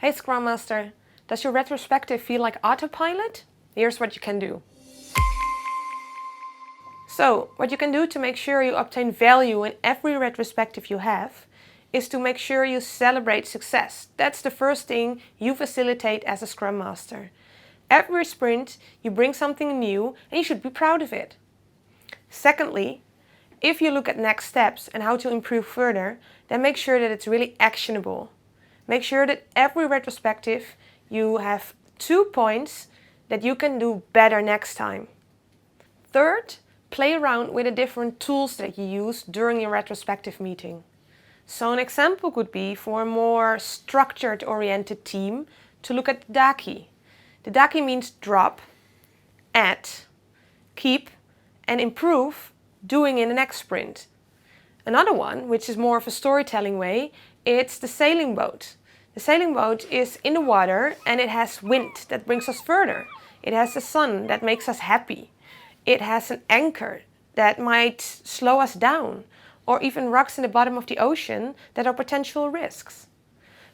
Hey Scrum Master, does your retrospective feel like autopilot? Here's what you can do. So, what you can do to make sure you obtain value in every retrospective you have is to make sure you celebrate success. That's the first thing you facilitate as a Scrum Master. Every sprint, you bring something new and you should be proud of it. Secondly, if you look at next steps and how to improve further, then make sure that it's really actionable. Make sure that every retrospective you have 2 points that you can do better next time. Third, play around with the different tools that you use during your retrospective meeting. So an example could be for a more structured oriented team to look at the DAKI. The DAKI means drop, add, keep and improve doing in the next sprint. Another one, which is more of a storytelling way, it's the sailing boat. The sailing boat is in the water and it has wind that brings us further. It has the sun that makes us happy. It has an anchor that might slow us down, or even rocks in the bottom of the ocean that are potential risks.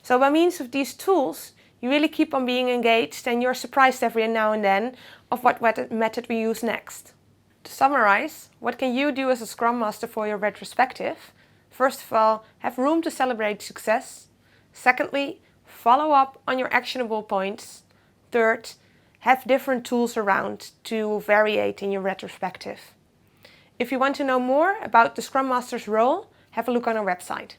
So by means of these tools, you really keep on being engaged and you're surprised every now and then of what method we use next. To summarize, what can you do as a Scrum Master for your retrospective? First of all, have room to celebrate success. Secondly, follow up on your actionable points. Third, have different tools around to variate in your retrospective. If you want to know more about the Scrum Master's role, have a look on our website.